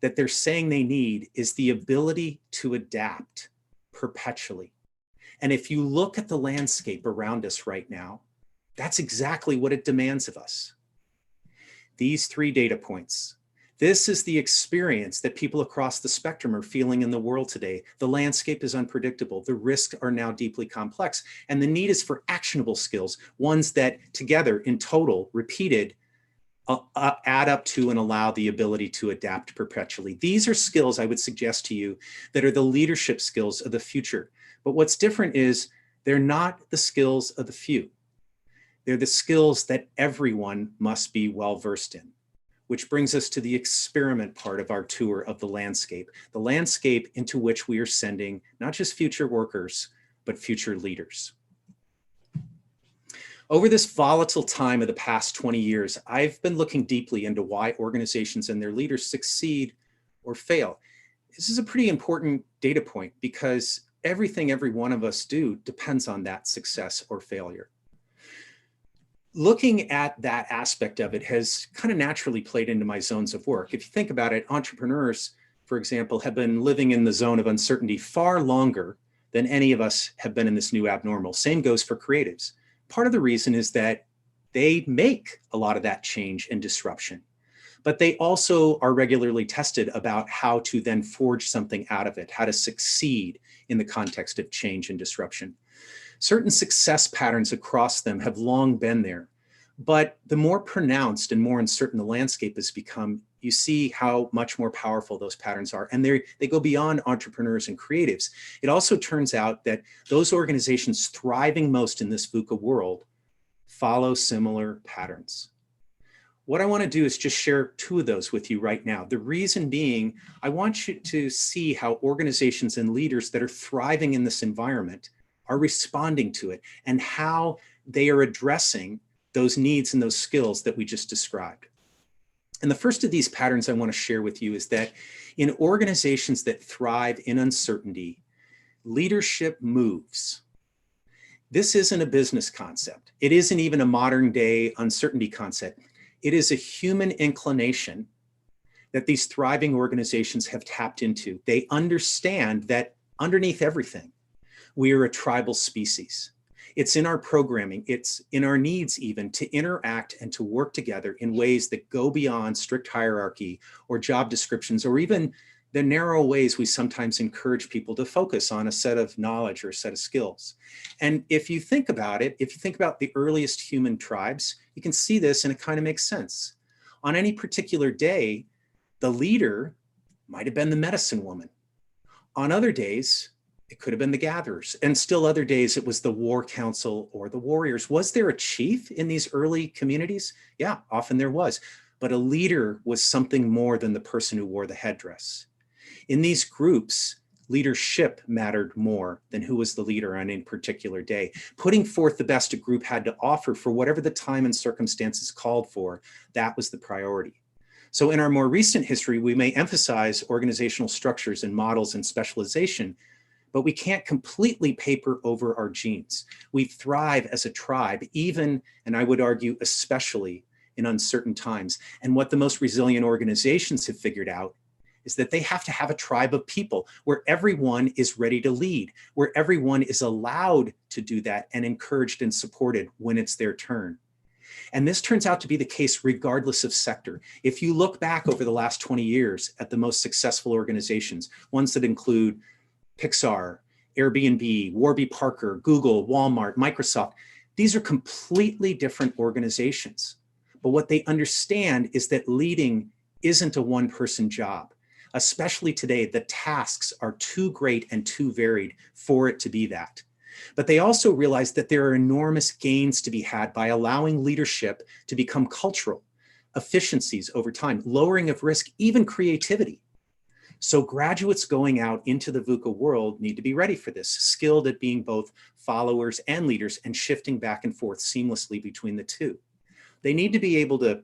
that they're saying they need is the ability to adapt perpetually. And if you look at the landscape around us right now, that's exactly what it demands of us. These 3 data points. This is the experience that people across the spectrum are feeling in the world today. The landscape is unpredictable. The risks are now deeply complex. And the need is for actionable skills, ones that together in total, repeated, add up to and allow the ability to adapt perpetually. These are skills I would suggest to you that are the leadership skills of the future. But what's different is they're not the skills of the few. They're the skills that everyone must be well versed in, which brings us to the experiment part of our tour of the landscape into which we are sending not just future workers, but future leaders. Over this volatile time of the past 20 years, I've been looking deeply into why organizations and their leaders succeed or fail. This is a pretty important data point because everything every one of us do depends on that success or failure. Looking at that aspect of it has kind of naturally played into my zones of work. If you think about it, entrepreneurs, for example, have been living in the zone of uncertainty far longer than any of us have been in this new abnormal. Same goes for creatives. Part of the reason is that they make a lot of that change and disruption, but they also are regularly tested about how to then forge something out of it, how to succeed in the context of change and disruption. Certain success patterns across them have long been there, but the more pronounced and more uncertain the landscape has become, you see how much more powerful those patterns are. And they go beyond entrepreneurs and creatives. It also turns out that those organizations thriving most in this VUCA world follow similar patterns. What I want to do is just share 2 of those with you right now. The reason being, I want you to see how organizations and leaders that are thriving in this environment are responding to it and how they are addressing those needs and those skills that we just described. And the first of these patterns I want to share with you is that in organizations that thrive in uncertainty, leadership moves. This isn't a business concept. It isn't even a modern day uncertainty concept. It is a human inclination that these thriving organizations have tapped into. They understand that underneath everything, we are a tribal species. It's in our programming, it's in our needs even to interact and to work together in ways that go beyond strict hierarchy or job descriptions, or even the narrow ways we sometimes encourage people to focus on a set of knowledge or a set of skills. And if you think about it, if you think about the earliest human tribes, you can see this and it kind of makes sense. On any particular day, the leader might have been the medicine woman. On other days, it could have been the gatherers, and still other days it was the war council or the warriors. Was there a chief in these early communities? Yeah, often there was, but a leader was something more than the person who wore the headdress. In these groups, leadership mattered more than who was the leader on any particular day. Putting forth the best a group had to offer for whatever the time and circumstances called for, that was the priority. So in our more recent history, we may emphasize organizational structures and models and specialization, but we can't completely paper over our genes. We thrive as a tribe, even, and I would argue, especially in uncertain times. And what the most resilient organizations have figured out is that they have to have a tribe of people where everyone is ready to lead, where everyone is allowed to do that and encouraged and supported when it's their turn. And this turns out to be the case regardless of sector. If you look back over the last 20 years at the most successful organizations, ones that include Pixar, Airbnb, Warby Parker, Google, Walmart, Microsoft, these are completely different organizations. But what they understand is that leading isn't a one-person job. Especially today, the tasks are too great and too varied for it to be that. But they also realize that there are enormous gains to be had by allowing leadership to become cultural, efficiencies over time, lowering of risk, even creativity. So graduates going out into the VUCA world need to be ready for this, skilled at being both followers and leaders and shifting back and forth seamlessly between the two. They need to be able to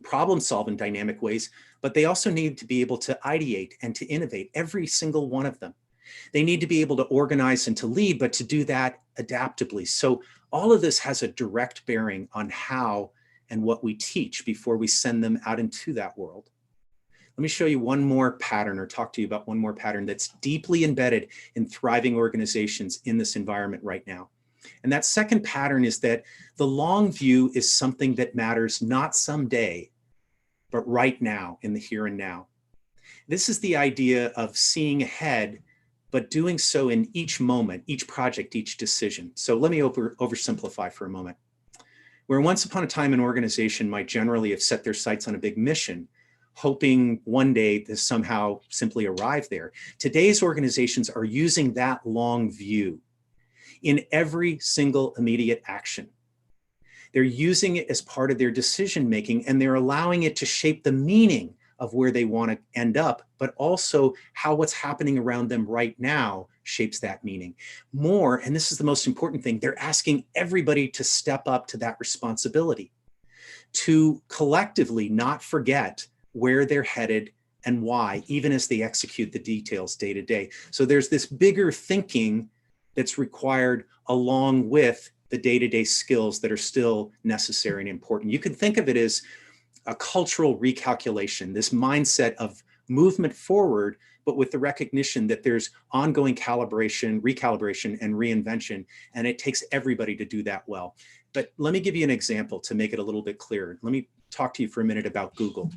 problem solve in dynamic ways, but they also need to be able to ideate and to innovate, every single one of them. They need to be able to organize and to lead, but to do that adaptably. So all of this has a direct bearing on how and what we teach before we send them out into that world. Let me show you one more pattern, or talk to you about one more pattern that's deeply embedded in thriving organizations in this environment right now. And that second pattern is that the long view is something that matters not someday, but right now, in the here and now. This is the idea of seeing ahead, but doing so in each moment, each project, each decision. So let me oversimplify for a moment. Where once upon a time an organization might generally have set their sights on a big mission, hoping one day to somehow simply arrive there, today's organizations are using that long view in every single immediate action. They're using it as part of their decision making, and they're allowing it to shape the meaning of where they want to end up, but also how what's happening around them right now shapes that meaning. More, and this is the most important thing, they're asking everybody to step up to that responsibility, to collectively not forget where they're headed and why, even as they execute the details day to day. So there's this bigger thinking that's required along with the day-to-day skills that are still necessary and important. You could think of it as a cultural recalculation, this mindset of movement forward, but with the recognition that there's ongoing calibration, recalibration, and reinvention, and it takes everybody to do that well. But let me give you an example to make it a little bit clearer. Let me talk to you for a minute about Google.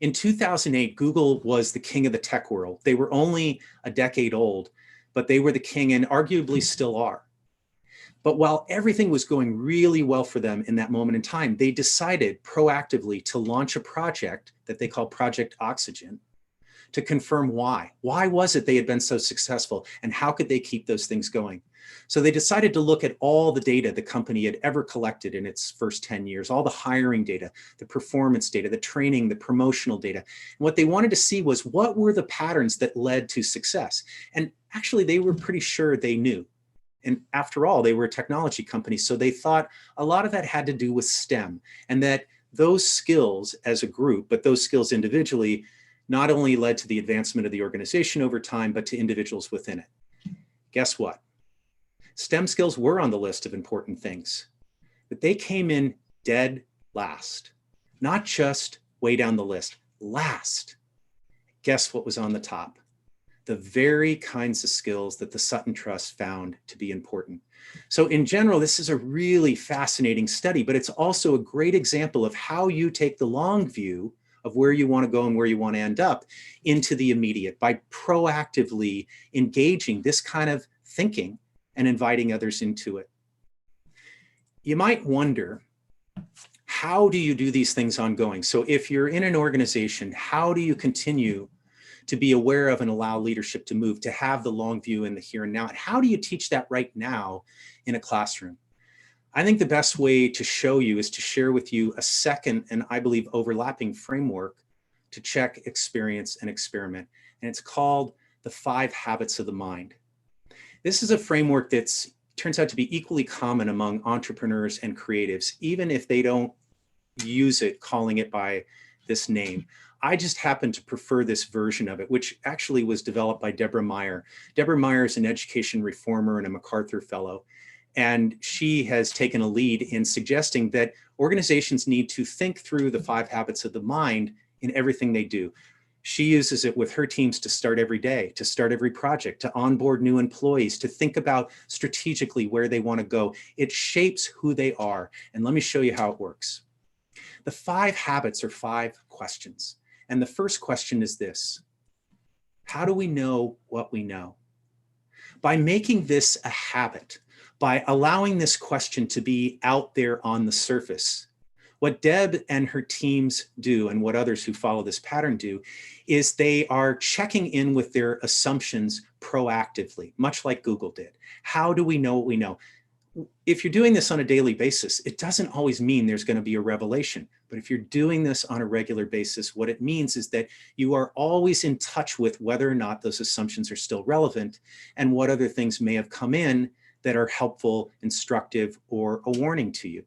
In 2008, Google was the king of the tech world. They were only a decade old, but they were the king and arguably still are. But while everything was going really well for them in that moment in time, they decided proactively to launch a project that they call Project Oxygen to confirm why. Why was it they had been so successful, and how could they keep those things going? So they decided to look at all the data the company had ever collected in its first 10 years, all the hiring data, the performance data, the training, the promotional data. And what they wanted to see was what were the patterns that led to success? And actually, they were pretty sure they knew. And after all, they were a technology company, so they thought a lot of that had to do with STEM, and that those skills as a group, but those skills individually, not only led to the advancement of the organization over time, but to individuals within it. Guess what? STEM skills were on the list of important things, but they came in dead last. Not just way down the list, last. Guess what was on the top? The very kinds of skills that the Sutton Trust found to be important. So in general, this is a really fascinating study, but it's also a great example of how you take the long view of where you want to go and where you want to end up into the immediate by proactively engaging this kind of thinking and inviting others into it. You might wonder, how do you do these things ongoing? So if you're in an organization, how do you continue to be aware of and allow leadership to move, to have the long view in the here and now? And how do you teach that right now in a classroom? I think the best way to show you is to share with you a second, and I believe overlapping framework to check, experience, and experiment. And it's called the 5 Habits of the Mind. This is a framework that turns out to be equally common among entrepreneurs and creatives, even if they don't use it, calling it by this name. I just happen to prefer this version of it, which actually was developed by Deborah Meyer. Deborah Meyer is an education reformer and a MacArthur Fellow, and she has taken a lead in suggesting that organizations need to think through the 5 habits of the mind in everything they do. She uses it with her teams to start every day, to start every project, to onboard new employees, to think about strategically where they want to go. It shapes who they are. And let me show you how it works. The 5 habits are 5 questions. And the first question is this: how do we know what we know? By making this a habit, by allowing this question to be out there on the surface, what Deb and her teams do, and what others who follow this pattern do, is they are checking in with their assumptions proactively, much like Google did. How do we know what we know? If you're doing this on a daily basis, it doesn't always mean there's going to be a revelation. But if you're doing this on a regular basis, what it means is that you are always in touch with whether or not those assumptions are still relevant and what other things may have come in that are helpful, instructive, or a warning to you.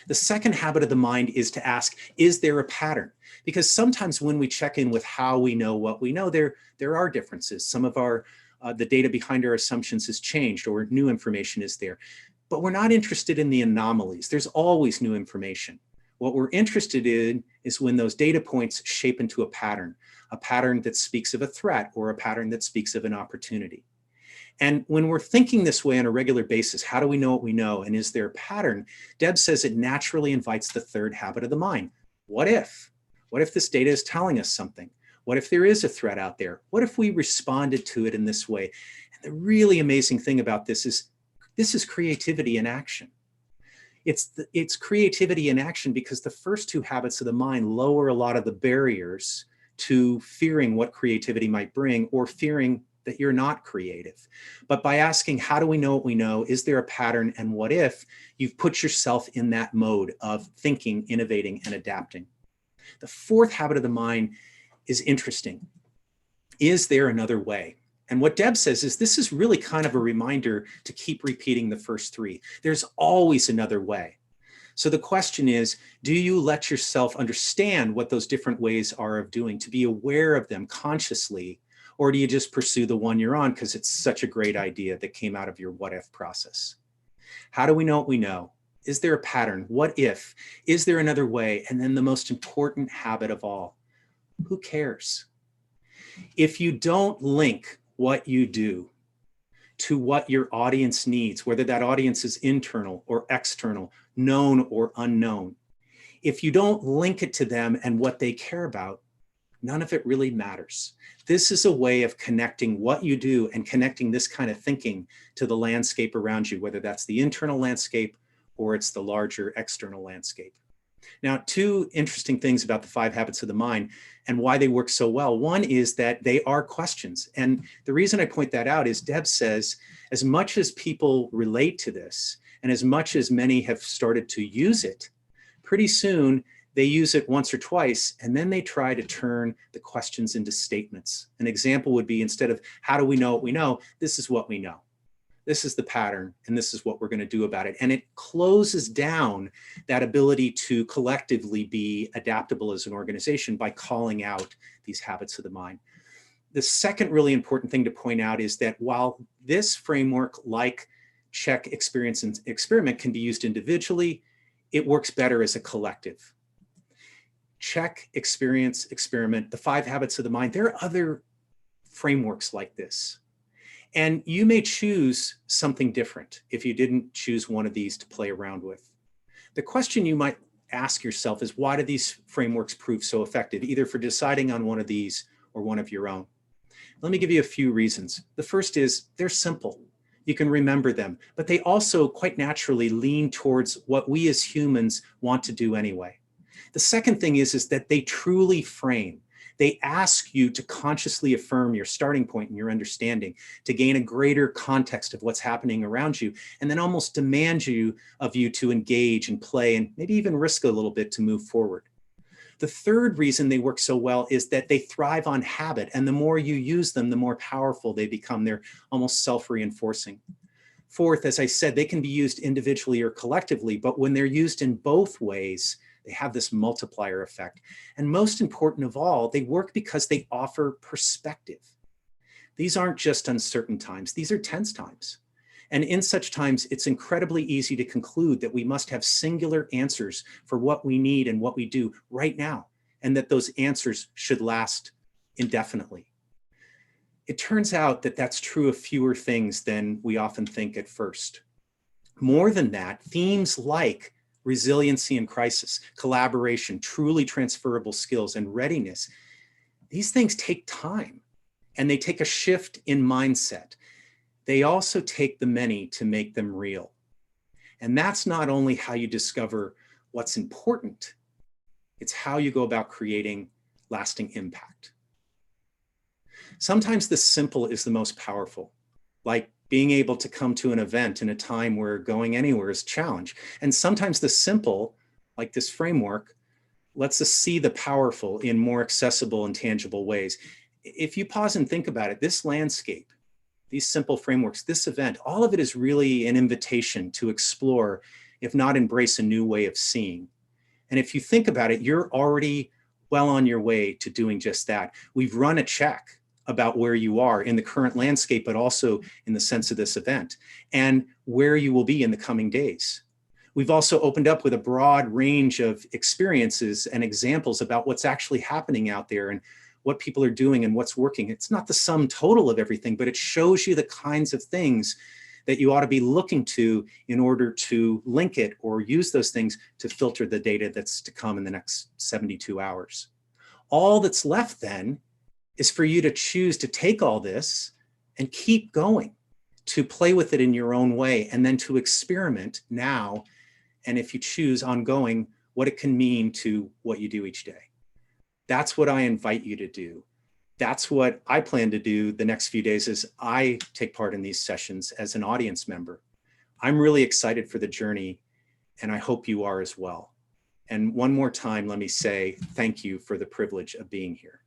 The second habit of the mind is to ask, is there a pattern? Because sometimes when we check in with how we know what we know, there are differences. Some of the data behind our assumptions has changed, or new information is there. But we're not interested in the anomalies. There's always new information. What we're interested in is when those data points shape into a pattern that speaks of a threat or a pattern that speaks of an opportunity. And when we're thinking this way on a regular basis, how do we know what we know? And is there a pattern? Deb says it naturally invites the third habit of the mind. What if? What if this data is telling us something? What if there is a threat out there? What if we responded to it in this way? And the really amazing thing about this is creativity in action. It's creativity in action because the first 2 habits of the mind lower a lot of the barriers to fearing what creativity might bring or fearing that you're not creative. But by asking, how do we know what we know? Is there a pattern? And what if? You've put yourself in that mode of thinking, innovating, and adapting. The 4th habit of the mind is interesting. Is there another way? And what Deb says is this is really kind of a reminder to keep repeating the first 3. There's always another way. So the question is, do you let yourself understand what those different ways are of doing, to be aware of them consciously, or do you just pursue the one you're on because it's such a great idea that came out of your what if process? How do we know what we know? Is there a pattern? What if? Is there another way? And then the most important habit of all, who cares? If you don't link what you do to what your audience needs, whether that audience is internal or external, known or unknown, if you don't link it to them and what they care about, none of it really matters. This is a way of connecting what you do and connecting this kind of thinking to the landscape around you, whether that's the internal landscape or it's the larger external landscape. Now, 2 interesting things about the 5 habits of the mind and why they work so well. One is that they are questions. And the reason I point that out is Deb says, as much as people relate to this and as much as many have started to use it, pretty soon they use it once or twice, and then they try to turn the questions into statements. An example would be, instead of how do we know what we know, this is what we know. This is the pattern, and this is what we're going to do about it. And it closes down that ability to collectively be adaptable as an organization by calling out these habits of the mind. The second really important thing to point out is that while this framework, like check, experience, and experiment, can be used individually, it works better as a collective. Check, experience, experiment, the 5 habits of the mind. There are other frameworks like this. And you may choose something different if you didn't choose one of these to play around with. The question you might ask yourself is, why do these frameworks prove so effective, either for deciding on one of these or one of your own? Let me give you a few reasons. The first is they're simple. You can remember them, but they also quite naturally lean towards what we as humans want to do anyway. The second thing is that they truly frame. They ask you to consciously affirm your starting point and your understanding, to gain a greater context of what's happening around you, and then almost demand of you to engage and play and maybe even risk a little bit to move forward. The third reason they work so well is that they thrive on habit, and the more you use them, the more powerful they become. They're almost self-reinforcing. Fourth, as I said, they can be used individually or collectively, but when they're used in both ways, they have this multiplier effect. And most important of all, they work because they offer perspective. These aren't just uncertain times, these are tense times. And in such times, it's incredibly easy to conclude that we must have singular answers for what we need and what we do right now, and that those answers should last indefinitely. It turns out that that's true of fewer things than we often think at first. More than that, themes like resiliency in crisis, collaboration, truly transferable skills, and readiness, these things take time and they take a shift in mindset. They also take the many to make them real. And that's not only how you discover what's important, it's how you go about creating lasting impact. Sometimes the simple is the most powerful, like being able to come to an event in a time where going anywhere is a challenge. And sometimes the simple, like this framework, lets us see the powerful in more accessible and tangible ways. If you pause and think about it, this landscape, these simple frameworks, this event, all of it is really an invitation to explore, if not embrace, a new way of seeing. And if you think about it, you're already well on your way to doing just that. We've run a check about where you are in the current landscape, but also in the sense of this event, and where you will be in the coming days. We've also opened up with a broad range of experiences and examples about what's actually happening out there and what people are doing and what's working. It's not the sum total of everything, but it shows you the kinds of things that you ought to be looking to in order to link it or use those things to filter the data that's to come in the next 72 hours. All that's left then is for you to choose to take all this and keep going, to play with it in your own way, and then to experiment now, and if you choose ongoing, what it can mean to what you do each day. That's what I invite you to do. That's what I plan to do the next few days as I take part in these sessions as an audience member. I'm really excited for the journey, and I hope you are as well. And one more time, let me say thank you for the privilege of being here.